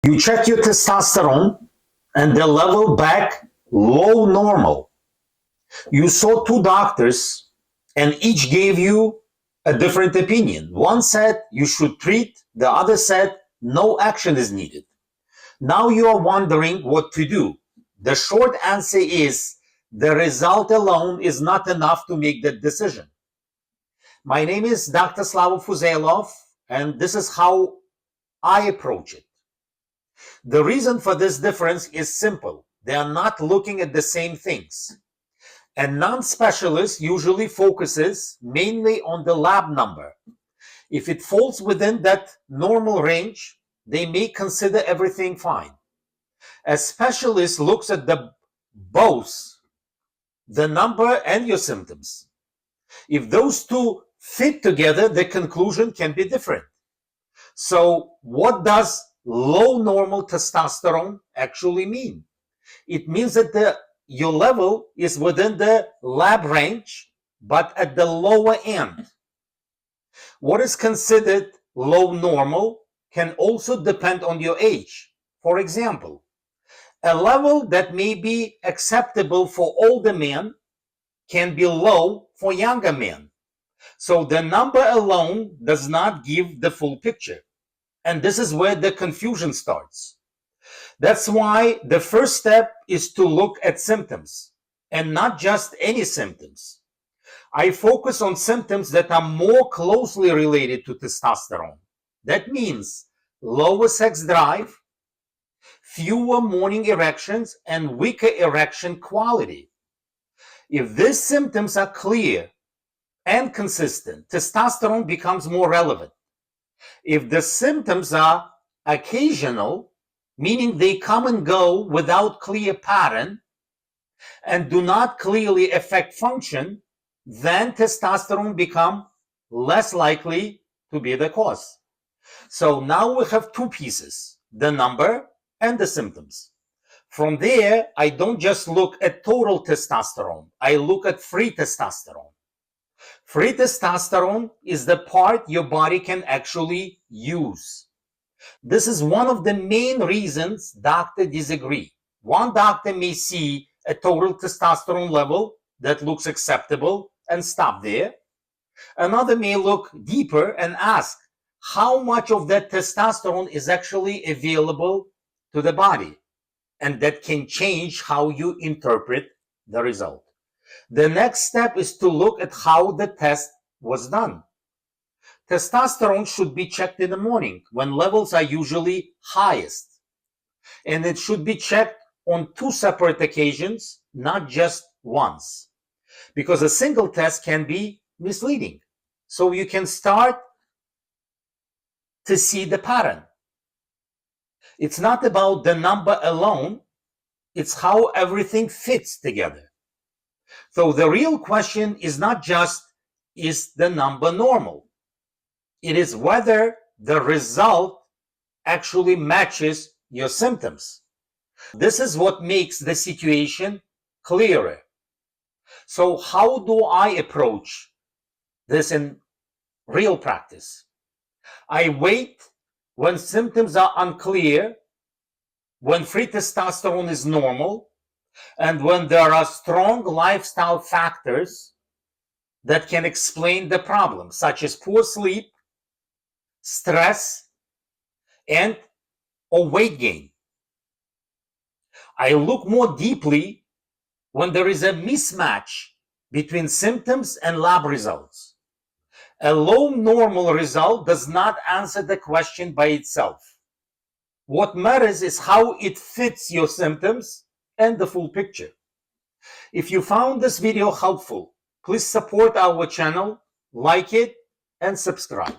You check your testosterone and the level back low normal. You saw two doctors and each gave you a different opinion. One said you should treat, the other said no action is needed. Now you are wondering what to do. The short answer is the result alone is not enough to make that decision. My name is Dr. Fuzayloff, and this is how I approach it. The reason for this difference is simple. They are not looking at the same things. A non-specialist usually focuses mainly on the lab number. If it falls within that normal range, they may consider everything fine. A specialist looks at both the number and your symptoms. If those two fit together, the conclusion can be different. So what does low normal testosterone actually mean? It means that your level is within the lab range, but at the lower end. What is considered low normal can also depend on your age. For example, a level that may be acceptable for older men can be low for younger men. So the number alone does not give the full picture. And this is where the confusion starts. That's why the first step is to look at symptoms, and not just any symptoms. I focus on symptoms that are more closely related to testosterone. That means lower sex drive, fewer morning erections, and weaker erection quality. If these symptoms are clear and consistent, testosterone becomes more relevant. If the symptoms are occasional, meaning they come and go without clear pattern and do not clearly affect function, then testosterone becomes less likely to be the cause. So now we have two pieces, the number and the symptoms. From there, I don't just look at total testosterone, I look at free testosterone. Free testosterone is the part your body can actually use. This is one of the main reasons doctors disagree. One doctor may see a total testosterone level that looks acceptable and stop there. Another may look deeper and ask how much of that testosterone is actually available to the body, and that can change how you interpret the result. The next step is to look at how the test was done. Testosterone should be checked in the morning when levels are usually highest. And it should be checked on two separate occasions, not just once. Because a single test can be misleading. So you can start to see the pattern. It's not about the number alone, it's how everything fits together. So the real question is not just, is the number normal? It is whether the result actually matches your symptoms. This is what makes the situation clearer. So how do I approach this in real practice? I wait when symptoms are unclear, when free testosterone is normal, and when there are strong lifestyle factors that can explain the problem, such as poor sleep, stress, or weight gain. I look more deeply when there is a mismatch between symptoms and lab results. A low normal result does not answer the question by itself. What matters is how it fits your symptoms and the full picture. If you found this video helpful, please support our channel, like it, and subscribe.